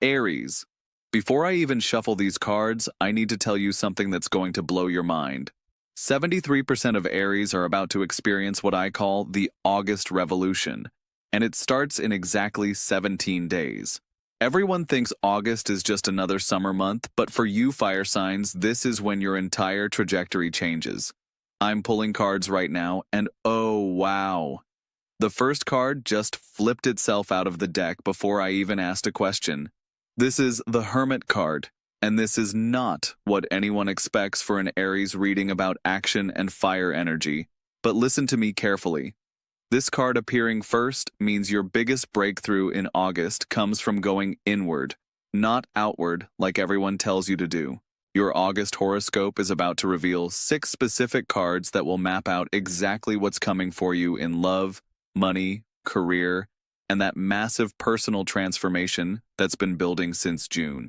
Aries. Before I even shuffle these cards, I need to tell you something that's going to blow your mind. 73% of Aries are about to experience what I call the August Revolution, and it starts in exactly 17 days. Everyone thinks August is just another summer month, but for you fire signs, this is when your entire trajectory changes. I'm pulling cards right now, and oh wow. The first card just flipped itself out of the deck before I even asked a question. This is the Hermit card, and this is not what anyone expects for an Aries reading about action and fire energy. But listen to me carefully. This card appearing first means your biggest breakthrough in August comes from going inward, not outward like everyone tells you to do. Your August horoscope is about to reveal 6 specific cards that will map out exactly what's coming for you in love, money, career, and that massive personal transformation that's been building since June.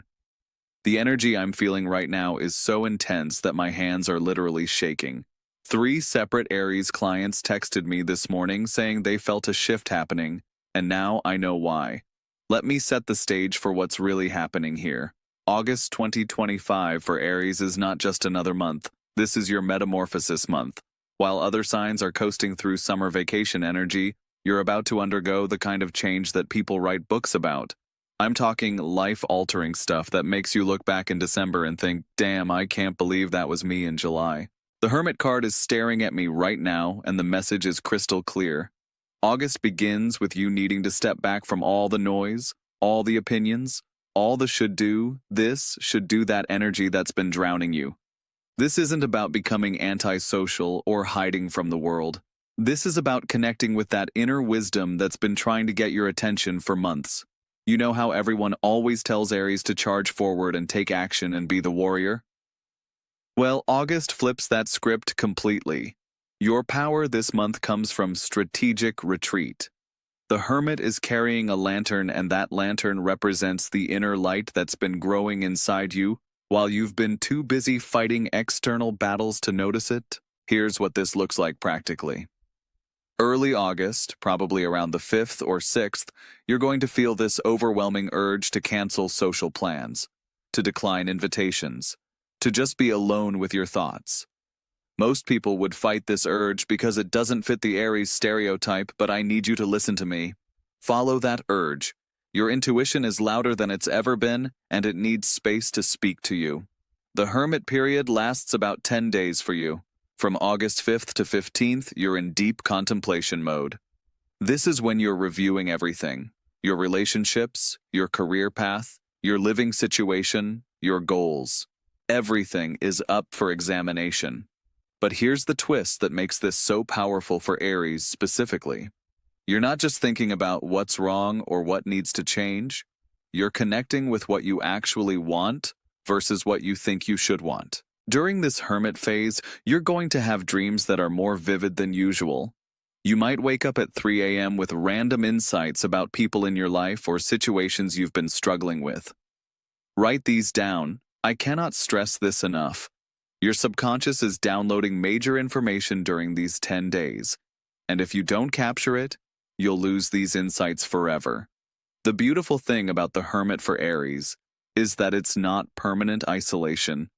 The energy I'm feeling right now is so intense that my hands are literally shaking. 3 separate Aries clients texted me this morning saying they felt a shift happening, and now I know why. Let me set the stage for what's really happening here. August 2025 for Aries is not just another month. This is your metamorphosis month. While other signs are coasting through summer vacation energy, you're about to undergo the kind of change that people write books about. I'm talking life-altering stuff that makes you look back in December and think, damn, I can't believe that was me in July. The Hermit card is staring at me right now, and the message is crystal clear. August begins with you needing to step back from all the noise, all the opinions, all the should do, this, should do that energy that's been drowning you. This isn't about becoming antisocial or hiding from the world. This is about connecting with that inner wisdom that's been trying to get your attention for months. You know how everyone always tells Aries to charge forward and take action and be the warrior? Well, August flips that script completely. Your power this month comes from strategic retreat. The Hermit is carrying a lantern, and that lantern represents the inner light that's been growing inside you. While you've been too busy fighting external battles to notice it, here's what this looks like practically. Early August, probably around the 5th or 6th, you're going to feel this overwhelming urge to cancel social plans, to decline invitations, to just be alone with your thoughts. Most people would fight this urge because it doesn't fit the Aries stereotype, but I need you to listen to me. Follow that urge. Your intuition is louder than it's ever been, and it needs space to speak to you. The Hermit period lasts about 10 days for you. From August 5th to 15th, you're in deep contemplation mode. This is when you're reviewing everything. Your relationships, your career path, your living situation, your goals. Everything is up for examination. But here's the twist that makes this so powerful for Aries specifically. You're not just thinking about what's wrong or what needs to change. You're connecting with what you actually want versus what you think you should want. During this Hermit phase, you're going to have dreams that are more vivid than usual. You might wake up at 3 a.m. with random insights about people in your life or situations you've been struggling with. Write these down. I cannot stress this enough. Your subconscious is downloading major information during these 10 days, and if you don't capture it, you'll lose these insights forever. The beautiful thing about the Hermit for Aries is that it's not permanent isolation.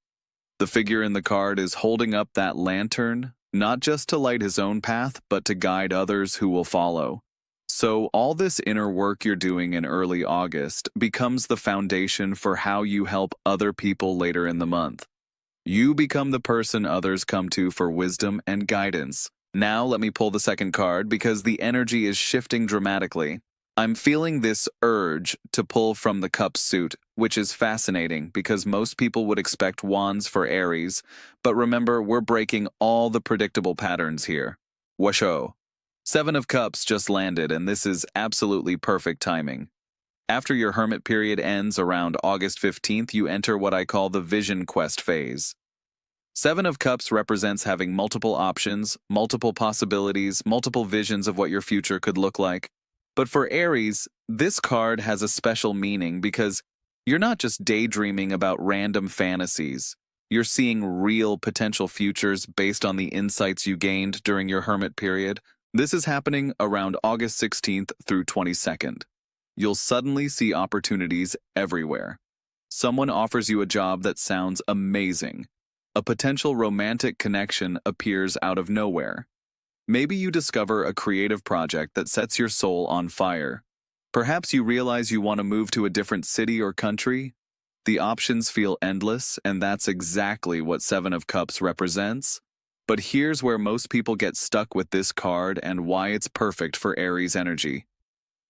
The figure in the card is holding up that lantern, not just to light his own path, but to guide others who will follow. So all this inner work you're doing in early August becomes the foundation for how you help other people later in the month. You become the person others come to for wisdom and guidance. Now let me pull the second card because the energy is shifting dramatically. I'm feeling this urge to pull from the Cups suit, which is fascinating because most people would expect wands for Aries, but remember, we're breaking all the predictable patterns here. Washo. 7 of Cups just landed, and this is absolutely perfect timing. After your Hermit period ends around August 15th, you enter what I call the Vision Quest phase. 7 of Cups represents having multiple options, multiple possibilities, multiple visions of what your future could look like. But for Aries, this card has a special meaning because you're not just daydreaming about random fantasies. You're seeing real potential futures based on the insights you gained during your Hermit period. This is happening around August 16th through 22nd. you'll suddenly see opportunities everywhere. Someone offers you a job that sounds amazing. A potential romantic connection appears out of nowhere. Maybe you discover a creative project that sets your soul on fire. Perhaps you realize you want to move to a different city or country. The options feel endless, and that's exactly what Seven of Cups represents. But here's where most people get stuck with this card and why it's perfect for Aries energy.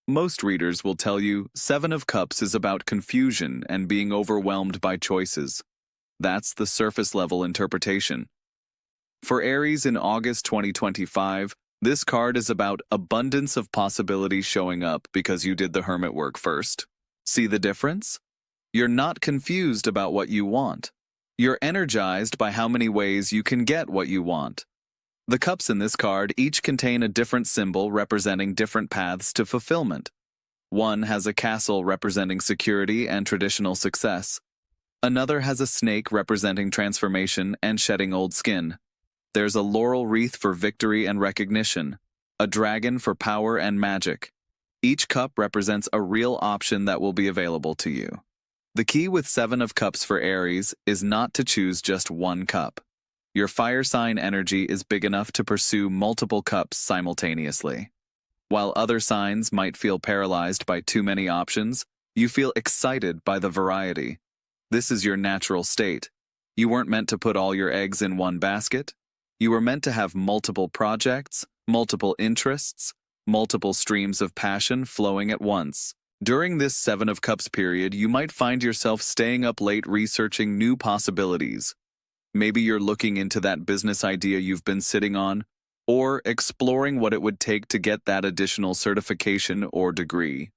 Most readers will tell you Seven of Cups is about confusion and being overwhelmed by choices. That's the surface-level interpretation. For Aries in August 2025, this card is about abundance of possibilities showing up because you did the hermit work first. See the difference? You're not confused about what you want. You're energized by how many ways you can get what you want. The cups in this card each contain a different symbol representing different paths to fulfillment. One has a castle representing security and traditional success. Another has a snake representing transformation and shedding old skin. There's a laurel wreath for victory and recognition, a dragon for power and magic. Each cup represents a real option that will be available to you. The key with Seven of Cups for Aries is not to choose just one cup. Your fire sign energy is big enough to pursue multiple cups simultaneously. While other signs might feel paralyzed by too many options, you feel excited by the variety. This is your natural state. You weren't meant to put all your eggs in one basket. You were meant to have multiple projects, multiple interests, multiple streams of passion flowing at once. During this Seven of Cups period, you might find yourself staying up late researching new possibilities. Maybe you're looking into that business idea you've been sitting on, or exploring what it would take to get that additional certification or degree.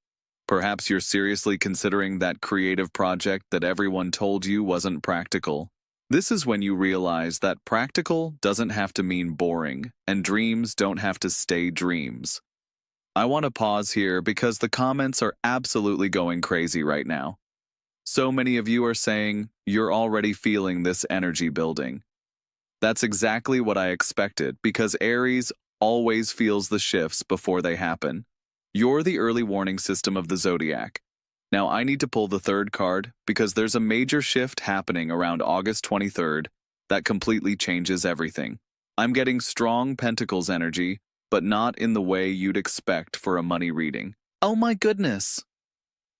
Perhaps you're seriously considering that creative project that everyone told you wasn't practical. This is when you realize that practical doesn't have to mean boring, and dreams don't have to stay dreams. I want to pause here because the comments are absolutely going crazy right now. So many of you are saying you're already feeling this energy building. That's exactly what I expected because Aries always feels the shifts before they happen. You're the early warning system of the zodiac. Now I need to pull the third card because there's a major shift happening around August 23rd that completely changes everything. I'm getting strong Pentacles energy, but not in the way you'd expect for a money reading. Oh my goodness!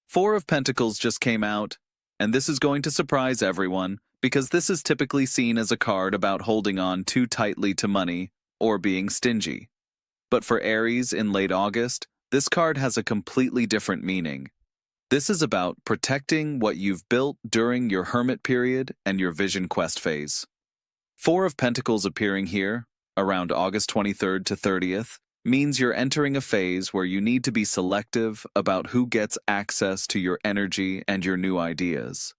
Four of Pentacles just came out, and this is going to surprise everyone because this is typically seen as a card about holding on too tightly to money or being stingy. But for Aries in late August, this card has a completely different meaning. This is about protecting what you've built during your hermit period and your vision quest phase. Four of Pentacles appearing here, around August 23rd to 30th, means you're entering a phase where you need to be selective about who gets access to your energy and your new ideas.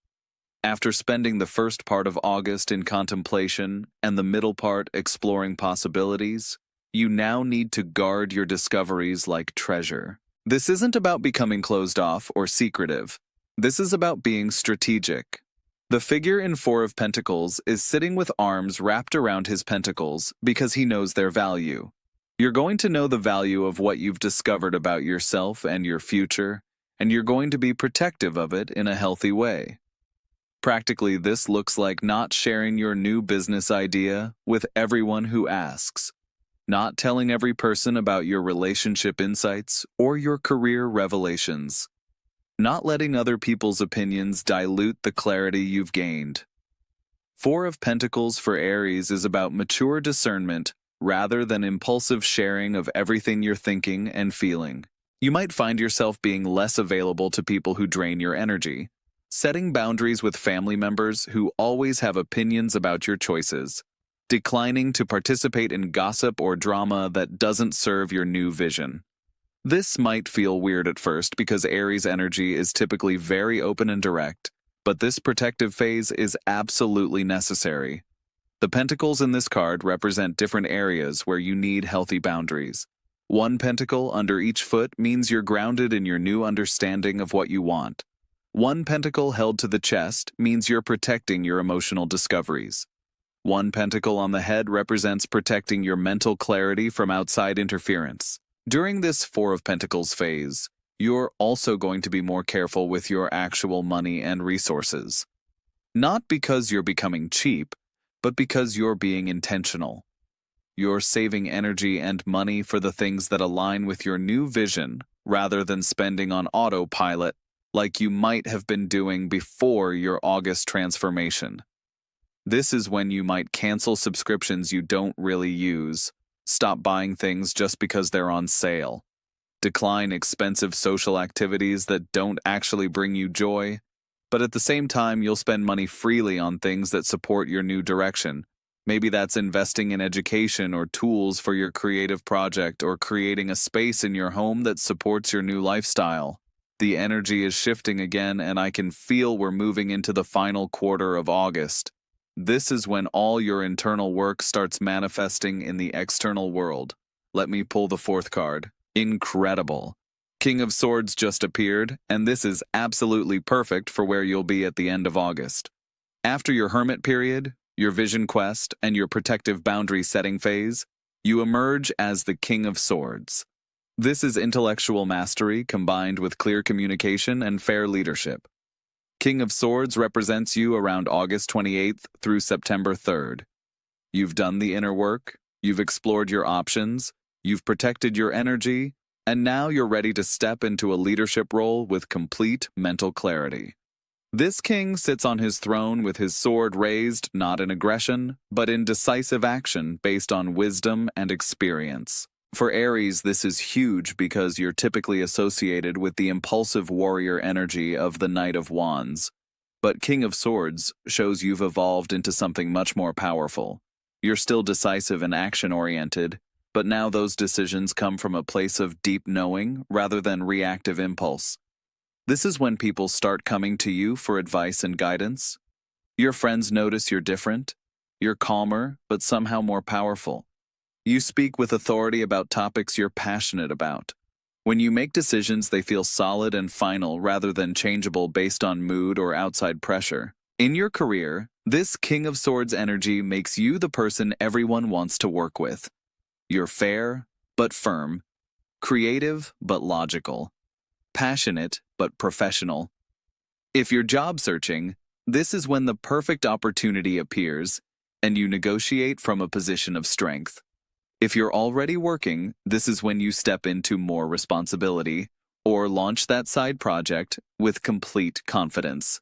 After spending the first part of August in contemplation and the middle part exploring possibilities, you now need to guard your discoveries like treasure. This isn't about becoming closed off or secretive. This is about being strategic. The figure in Four of Pentacles is sitting with arms wrapped around his pentacles because he knows their value. You're going to know the value of what you've discovered about yourself and your future, and you're going to be protective of it in a healthy way. Practically, this looks like not sharing your new business idea with everyone who asks, not telling every person about your relationship insights or your career revelations, not letting other people's opinions dilute the clarity you've gained. Four of Pentacles for Aries is about mature discernment rather than impulsive sharing of everything you're thinking and feeling. You might find yourself being less available to people who drain your energy, setting boundaries with family members who always have opinions about your choices, declining to participate in gossip or drama that doesn't serve your new vision. This might feel weird at first because Aries energy is typically very open and direct, but this protective phase is absolutely necessary. The pentacles in this card represent different areas where you need healthy boundaries. One pentacle under each foot means you're grounded in your new understanding of what you want. One pentacle held to the chest means you're protecting your emotional discoveries. One pentacle on the head represents protecting your mental clarity from outside interference. During this Four of Pentacles phase, You're also going to be more careful with your actual money and resources. Not because you're becoming cheap, but because you're being intentional. You're saving energy and money for the things that align with your new vision rather than spending on autopilot like you might have been doing before your August transformation. This is when you might cancel subscriptions you don't really use, stop buying things just because they're on sale, decline expensive social activities that don't actually bring you joy, but at the same time you'll spend money freely on things that support your new direction. Maybe that's investing in education or tools for your creative project or creating a space in your home that supports your new lifestyle. The energy is shifting again, and I can feel we're moving into the final quarter of August. This is when all your internal work starts manifesting in the external world. Let me pull the fourth card. Incredible. King of Swords just appeared, and this is absolutely perfect for where you'll be at the end of August. After your hermit period, your vision quest, and your protective boundary setting phase, you emerge as the King of Swords. This is intellectual mastery combined with clear communication and fair leadership. King of Swords represents you around August 28th through September 3rd. You've done the inner work, you've explored your options, you've protected your energy, and now you're ready to step into a leadership role with complete mental clarity. This king sits on his throne with his sword raised not in aggression, but in decisive action based on wisdom and experience. For Aries, this is huge because you're typically associated with the impulsive warrior energy of the Knight of Wands. But King of Swords shows you've evolved into something much more powerful. You're still decisive and action-oriented, but now those decisions come from a place of deep knowing rather than reactive impulse. This is when people start coming to you for advice and guidance. Your friends notice you're different. You're calmer, but somehow more powerful. You speak with authority about topics you're passionate about. When you make decisions, they feel solid and final rather than changeable based on mood or outside pressure. In your career, this King of Swords energy makes you the person everyone wants to work with. You're fair, but firm. Creative, but logical. Passionate, but professional. If you're job searching, this is when the perfect opportunity appears, and you negotiate from a position of strength. If you're already working, this is when you step into more responsibility or launch that side project with complete confidence.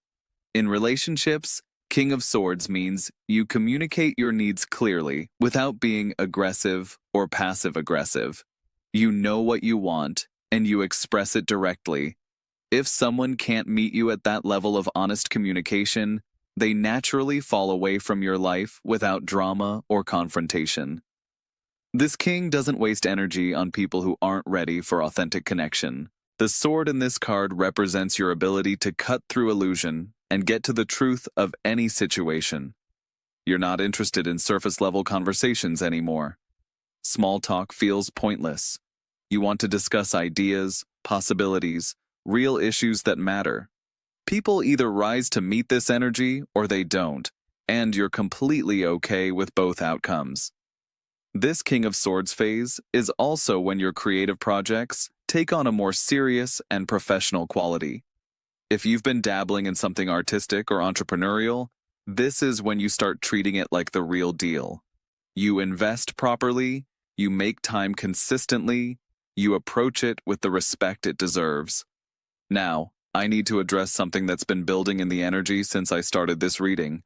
In relationships, King of Swords means you communicate your needs clearly without being aggressive or passive-aggressive. You know what you want, and you express it directly. If someone can't meet you at that level of honest communication, they naturally fall away from your life without drama or confrontation. This king doesn't waste energy on people who aren't ready for authentic connection. The sword in this card represents your ability to cut through illusion and get to the truth of any situation. You're not interested in surface-level conversations anymore. Small talk feels pointless. You want to discuss ideas, possibilities, real issues that matter. People either rise to meet this energy or they don't, and you're completely okay with both outcomes. This King of Swords phase is also when your creative projects take on a more serious and professional quality. If you've been dabbling in something artistic or entrepreneurial, this is when you start treating it like the real deal. You invest properly, you make time consistently, you approach it with the respect it deserves. Now, I need to address something that's been building in the energy since I started this reading.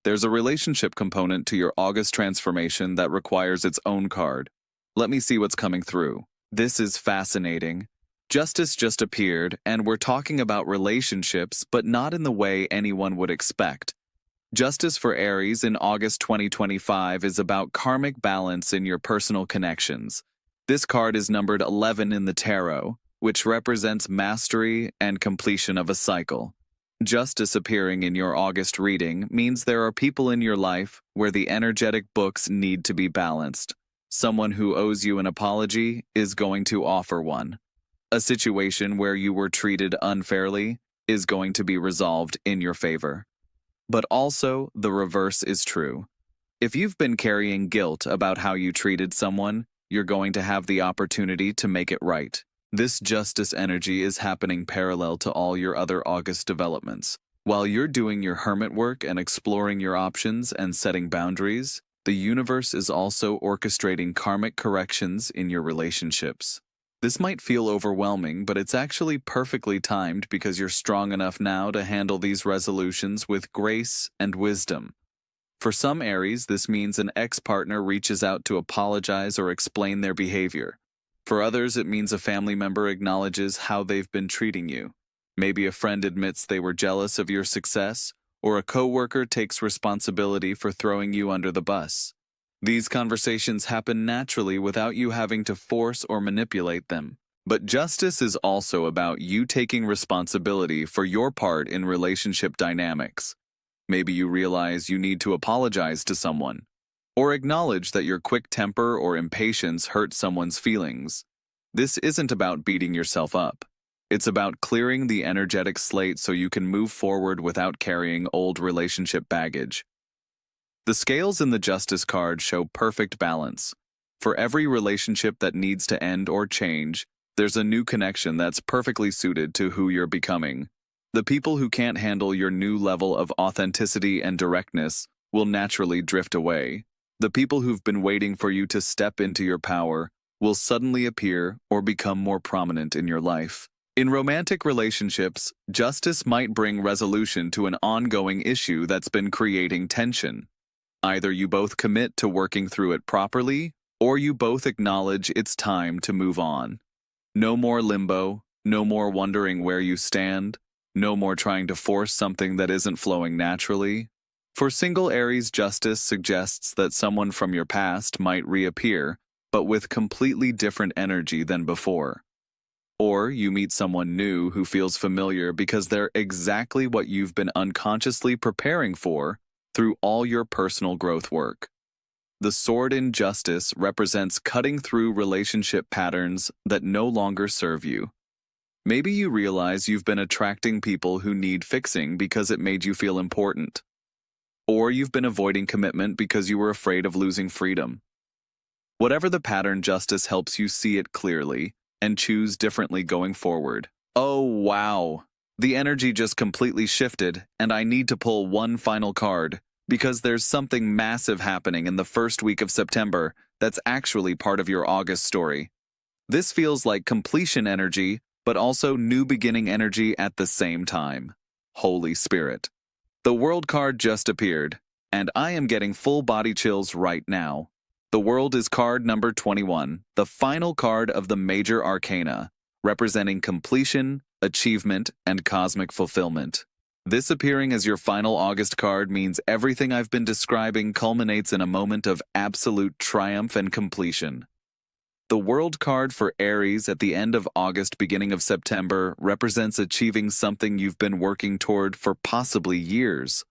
There's a relationship component to your August transformation that requires its own card. Let me see what's coming through. This is fascinating. Justice just appeared, and we're talking about relationships, but not in the way anyone would expect. Justice for Aries in August 2025 is about karmic balance in your personal connections. This card is numbered 11 in the tarot, which represents mastery and completion of a cycle. Justice appearing in your August reading means there are people in your life where the energetic books need to be balanced. Someone who owes you an apology is going to offer one. A situation where you were treated unfairly is going to be resolved in your favor. But also, the reverse is true. If you've been carrying guilt about how you treated someone, you're going to have the opportunity to make it right. This justice energy is happening parallel to all your other August developments. While you're doing your hermit work and exploring your options and setting boundaries, the universe is also orchestrating karmic corrections in your relationships. This might feel overwhelming, but it's actually perfectly timed because you're strong enough now to handle these resolutions with grace and wisdom. For some Aries, this means an ex-partner reaches out to apologize or explain their behavior. For others, it means a family member acknowledges how they've been treating you. Maybe a friend admits they were jealous of your success, or a coworker takes responsibility for throwing you under the bus. These conversations happen naturally without you having to force or manipulate them. But justice is also about you taking responsibility for your part in relationship dynamics. Maybe you realize you need to apologize to someone, or acknowledge that your quick temper or impatience hurt someone's feelings. This isn't about beating yourself up. It's about clearing the energetic slate so you can move forward without carrying old relationship baggage. The scales in the Justice card show perfect balance. For every relationship that needs to end or change, there's a new connection that's perfectly suited to who you're becoming. The people who can't handle your new level of authenticity and directness will naturally drift away. The people who've been waiting for you to step into your power will suddenly appear or become more prominent in your life. In romantic relationships, justice might bring resolution to an ongoing issue that's been creating tension. Either you both commit to working through it properly, or you both acknowledge it's time to move on. No more limbo, no more wondering where you stand, no more trying to force something that isn't flowing naturally. For single Aries, justice suggests that someone from your past might reappear, but with completely different energy than before. Or you meet someone new who feels familiar because they're exactly what you've been unconsciously preparing for through all your personal growth work. The sword in justice represents cutting through relationship patterns that no longer serve you. Maybe you realize you've been attracting people who need fixing because it made you feel important. Or you've been avoiding commitment because you were afraid of losing freedom. Whatever the pattern, justice helps you see it clearly and choose differently going forward. Oh, wow! The energy just completely shifted, and I need to pull one final card, because there's something massive happening in the first week of September that's actually part of your August story. This feels like completion energy, but also new beginning energy at the same time. Holy Spirit. The World card just appeared, and I am getting full body chills right now. The World is card number 21, the final card of the major arcana, representing completion, achievement, and cosmic fulfillment. This appearing as your final August card means everything I've been describing culminates in a moment of absolute triumph and completion. The World card for Aries at the end of August, beginning of September, represents achieving something you've been working toward for possibly years.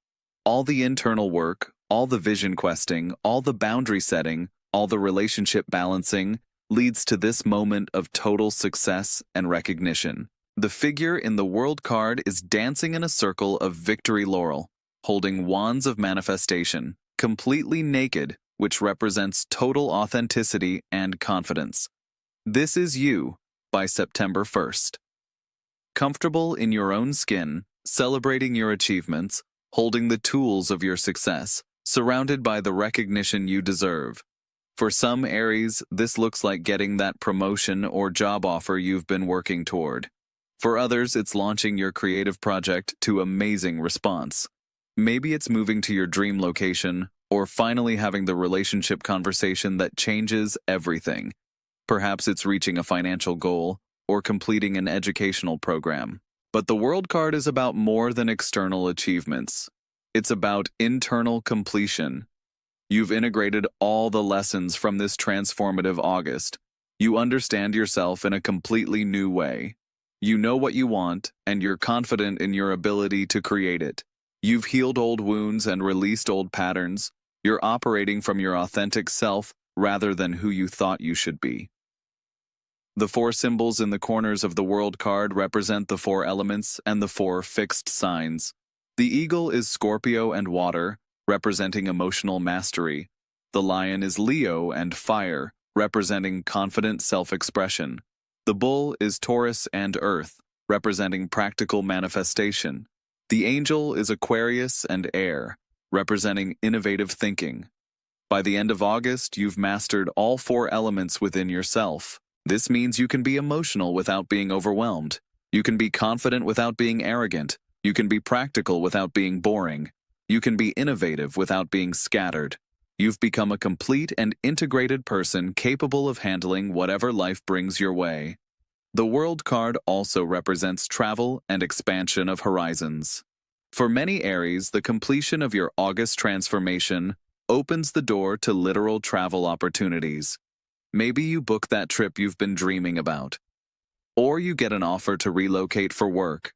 All the internal work, all the vision questing, all the boundary setting, all the relationship balancing leads to this moment of total success and recognition. The figure in the World card is dancing in a circle of victory laurel, holding wands of manifestation, completely naked, which represents total authenticity and confidence. This is you by September 1st. Comfortable in your own skin, celebrating your achievements, holding the tools of your success, surrounded by the recognition you deserve. For some Aries, this looks like getting that promotion or job offer you've been working toward. For others, it's launching your creative project to amazing response. Maybe it's moving to your dream location, or finally having the relationship conversation that changes everything. Perhaps it's reaching a financial goal, or completing an educational program. But the World card is about more than external achievements. It's about internal completion. You've integrated all the lessons from this transformative August. You understand yourself in a completely new way. You know what you want, and you're confident in your ability to create it. You've healed old wounds and released old patterns. You're operating from your authentic self rather than who you thought you should be. The 4 symbols in the corners of the World card represent the 4 elements and the 4 fixed signs. The eagle is Scorpio and water, representing emotional mastery. The lion is Leo and fire, representing confident self-expression. The bull is Taurus and Earth, representing practical manifestation. The angel is Aquarius and Air, representing innovative thinking. By the end of August, you've mastered all four elements within yourself. This means you can be emotional without being overwhelmed. You can be confident without being arrogant. You can be practical without being boring. You can be innovative without being scattered. You've become a complete and integrated person capable of handling whatever life brings your way. The World card also represents travel and expansion of horizons. For many Aries, the completion of your August transformation opens the door to literal travel opportunities. Maybe you book that trip you've been dreaming about. Or you get an offer to relocate for work.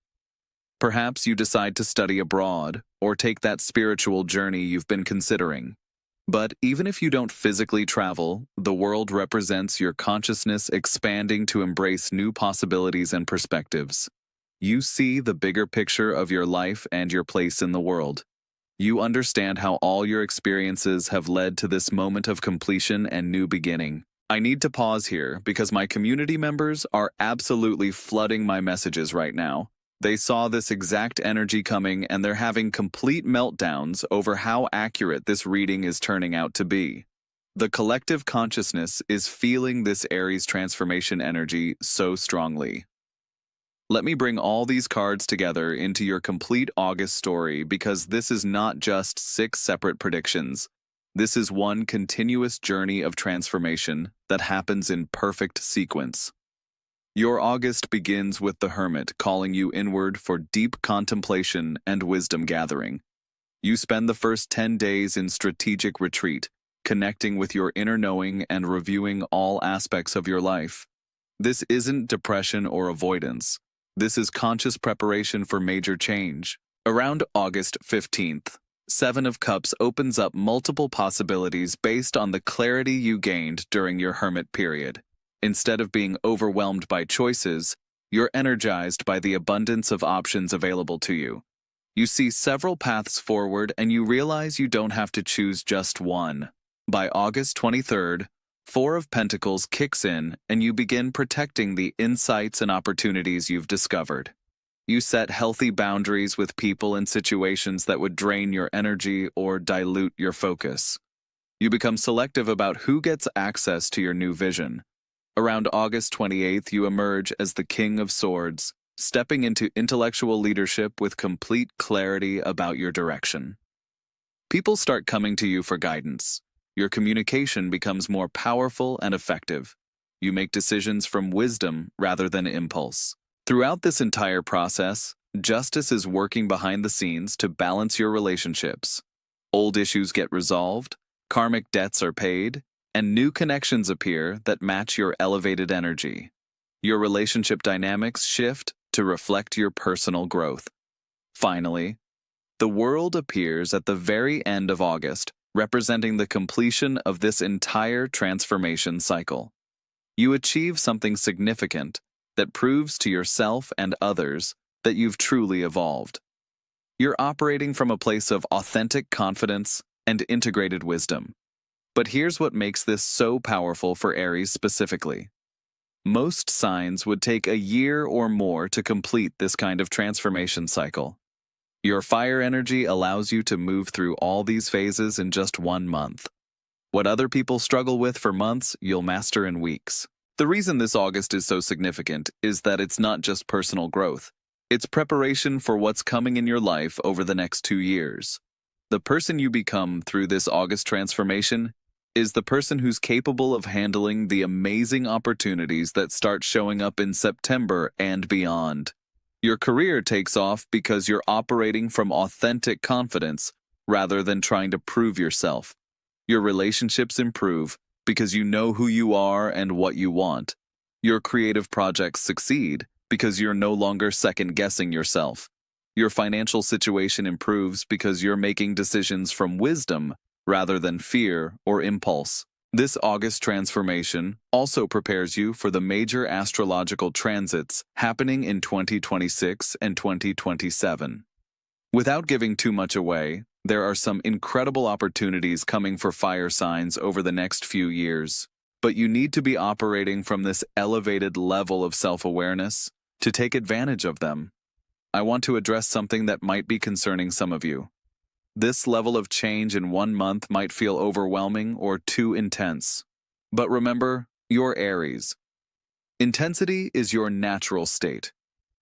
Perhaps you decide to study abroad or take that spiritual journey you've been considering. But even if you don't physically travel, the world represents your consciousness expanding to embrace new possibilities and perspectives. You see the bigger picture of your life and your place in the world. You understand how all your experiences have led to this moment of completion and new beginning. I need to pause here because my community members are absolutely flooding my messages right now. They saw this exact energy coming and they're having complete meltdowns over how accurate this reading is turning out to be. The collective consciousness is feeling this Aries transformation energy so strongly. Let me bring all these cards together into your complete August story because this is not just 6 separate predictions. This is one continuous journey of transformation that happens in perfect sequence. Your August begins with the Hermit calling you inward for deep contemplation and wisdom gathering. You spend the first 10 days in strategic retreat, connecting with your inner knowing and reviewing all aspects of your life. This isn't depression or avoidance. This is conscious preparation for major change. Around August 15th, 7 of Cups opens up multiple possibilities based on the clarity you gained during your Hermit period. Instead of being overwhelmed by choices, you're energized by the abundance of options available to you. You see several paths forward and you realize you don't have to choose just one. By August 23rd, 4 of Pentacles kicks in and you begin protecting the insights and opportunities you've discovered. You set healthy boundaries with people and situations that would drain your energy or dilute your focus. You become selective about who gets access to your new vision. Around August 28th, you emerge as the King of Swords, stepping into intellectual leadership with complete clarity about your direction. People start coming to you for guidance. Your communication becomes more powerful and effective. You make decisions from wisdom rather than impulse. Throughout this entire process, justice is working behind the scenes to balance your relationships. Old issues get resolved, karmic debts are paid, and new connections appear that match your elevated energy. Your relationship dynamics shift to reflect your personal growth. Finally, the world appears at the very end of August, representing the completion of this entire transformation cycle. You achieve something significant that proves to yourself and others that you've truly evolved. You're operating from a place of authentic confidence and integrated wisdom. But here's what makes this so powerful for Aries specifically. Most signs would take a year or more to complete this kind of transformation cycle. Your fire energy allows you to move through all these phases in just 1 month. What other people struggle with for months, you'll master in weeks. The reason this August is so significant is that it's not just personal growth. It's preparation for what's coming in your life over the next 2 years. The person you become through this August transformation is the person who's capable of handling the amazing opportunities that start showing up in September and beyond. Your career takes off because you're operating from authentic confidence rather than trying to prove yourself. Your relationships improve because you know who you are and what you want. Your creative projects succeed because you're no longer second-guessing yourself. Your financial situation improves because you're making decisions from wisdom rather than fear or impulse. This August transformation also prepares you for the major astrological transits happening in 2026 and 2027. Without giving too much away, there are some incredible opportunities coming for fire signs over the next few years. But you need to be operating from this elevated level of self-awareness to take advantage of them. I want to address something that might be concerning some of you. This level of change in 1 month might feel overwhelming or too intense. But remember, you're Aries. Intensity is your natural state.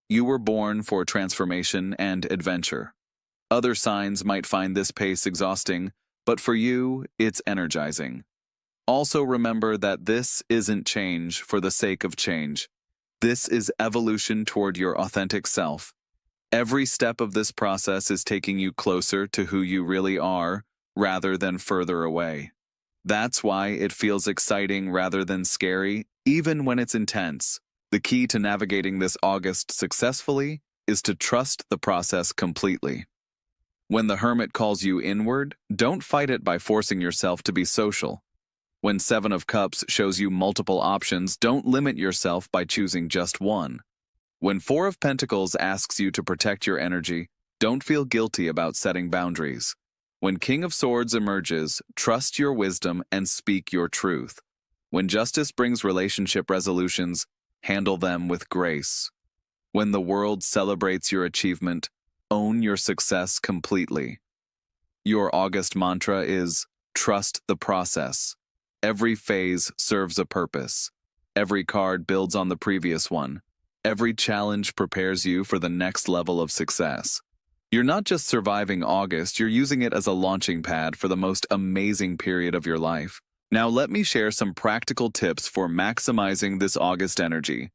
You were born for transformation and adventure. Other signs might find this pace exhausting, but for you, it's energizing. Also remember that this isn't change for the sake of change. This is evolution toward your authentic self. Every step of this process is taking you closer to who you really are, rather than further away. That's why it feels exciting rather than scary, even when it's intense. The key to navigating this August successfully is to trust the process completely. When the Hermit calls you inward, don't fight it by forcing yourself to be social. When Seven of Cups shows you multiple options, don't limit yourself by choosing just one. When Four of Pentacles asks you to protect your energy, don't feel guilty about setting boundaries. When King of Swords emerges, trust your wisdom and speak your truth. When Justice brings relationship resolutions, handle them with grace. When the world celebrates your achievement, own your success completely. Your August mantra is, trust the process. Every phase serves a purpose. Every card builds on the previous one. Every challenge prepares you for the next level of success. You're not just surviving August, you're using it as a launching pad for the most amazing period of your life. Now let me share some practical tips for maximizing this August energy.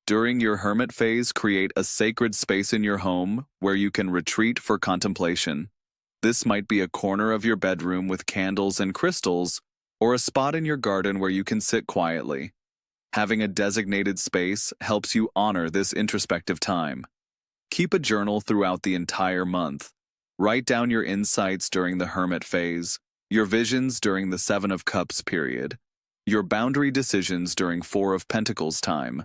During your Hermit phase, create a sacred space in your home where you can retreat for contemplation. This might be a corner of your bedroom with candles and crystals, or a spot in your garden where you can sit quietly. Having a designated space helps you honor this introspective time. Keep a journal throughout the entire month. Write down your insights during the Hermit phase, your visions during the Seven of Cups period, your boundary decisions during Four of Pentacles time,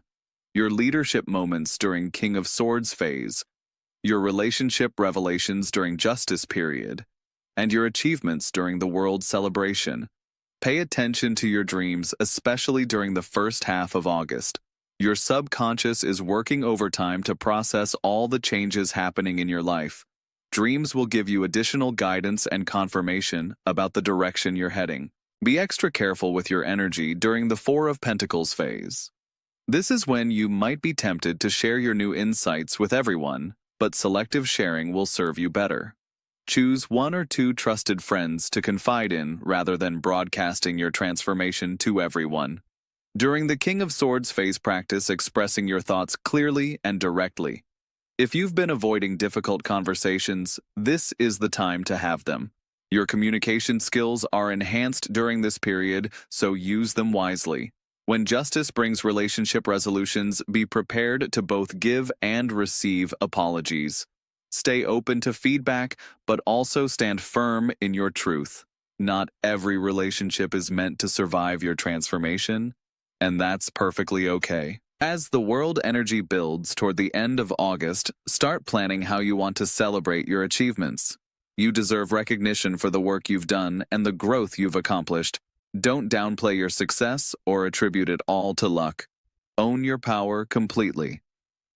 your leadership moments during King of Swords phase, your relationship revelations during Justice period, and your achievements during the World celebration. Pay attention to your dreams, especially during the first half of August. Your subconscious is working overtime to process all the changes happening in your life. Dreams will give you additional guidance and confirmation about the direction you're heading. Be extra careful with your energy during the Four of Pentacles phase. This is when you might be tempted to share your new insights with everyone, but selective sharing will serve you better. Choose 1 or 2 trusted friends to confide in rather than broadcasting your transformation to everyone. During the King of Swords phase, practice expressing your thoughts clearly and directly. If you've been avoiding difficult conversations, this is the time to have them. Your communication skills are enhanced during this period, so use them wisely. When Justice brings relationship resolutions, be prepared to both give and receive apologies. Stay open to feedback, but also stand firm in your truth. Not every relationship is meant to survive your transformation, and that's perfectly okay. As the world energy builds toward the end of August, start planning how you want to celebrate your achievements. You deserve recognition for the work you've done and the growth you've accomplished. Don't downplay your success or attribute it all to luck. Own your power completely.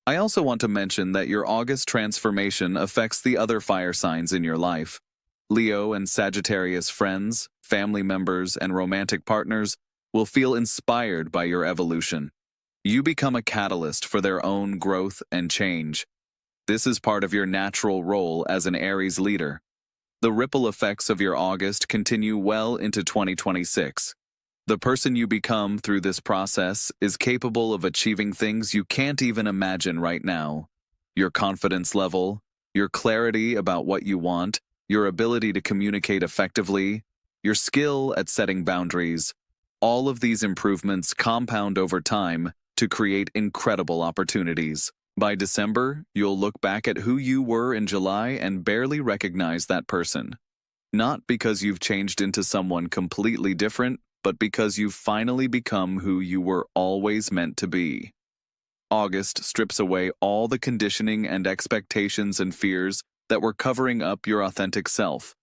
I also want to mention that your August transformation affects the other fire signs in your life. Leo and Sagittarius friends, family members, and romantic partners will feel inspired by your evolution. You become a catalyst for their own growth and change. This is part of your natural role as an Aries leader. The ripple effects of your August continue well into 2026. The person you become through this process is capable of achieving things you can't even imagine right now. Your confidence level, your clarity about what you want, your ability to communicate effectively, your skill at setting boundaries, all of these improvements compound over time to create incredible opportunities. By December, you'll look back at who you were in July and barely recognize that person. Not because you've changed into someone completely different, but because you've finally become who you were always meant to be. August strips away all the conditioning and expectations and fears that were covering up your authentic self.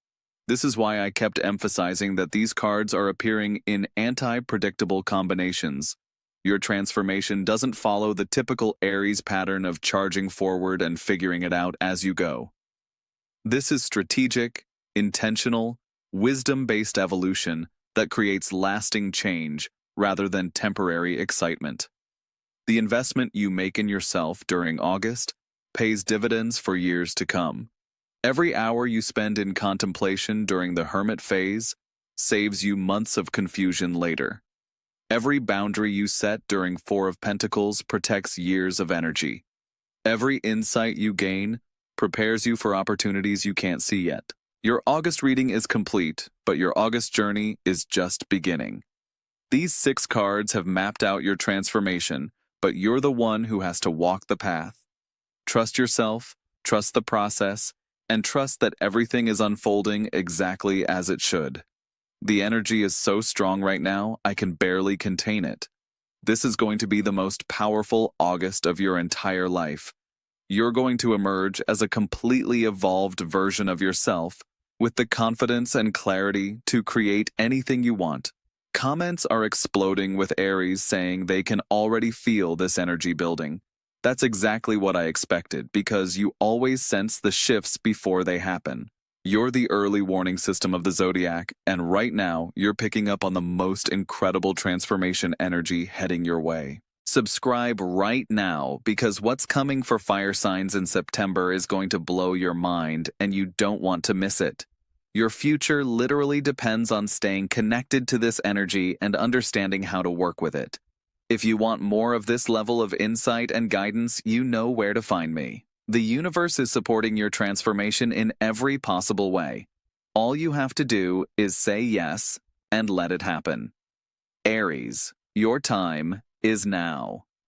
This is why I kept emphasizing that these cards are appearing in anti-predictable combinations. Your transformation doesn't follow the typical Aries pattern of charging forward and figuring it out as you go. This is strategic, intentional, wisdom-based evolution that creates lasting change rather than temporary excitement. The investment you make in yourself during August pays dividends for years to come. Every hour you spend in contemplation during the hermit phase saves you months of confusion later. Every boundary you set during Four of Pentacles protects years of energy. Every insight you gain prepares you for opportunities you can't see yet. Your August reading is complete, but your August journey is just beginning. These 6 cards have mapped out your transformation, but you're the one who has to walk the path. Trust yourself, trust the process, and trust that everything is unfolding exactly as it should. The energy is so strong right now, I can barely contain it. This is going to be the most powerful August of your entire life. You're going to emerge as a completely evolved version of yourself, with the confidence and clarity to create anything you want. Comments are exploding with Aries saying they can already feel this energy building. That's exactly what I expected, because you always sense the shifts before they happen. You're the early warning system of the zodiac, and right now, you're picking up on the most incredible transformation energy heading your way. Subscribe right now, because what's coming for fire signs in September is going to blow your mind, and you don't want to miss it. Your future literally depends on staying connected to this energy and understanding how to work with it. If you want more of this level of insight and guidance, you know where to find me. The universe is supporting your transformation in every possible way. All you have to do is say yes and let it happen. Aries, your time is now.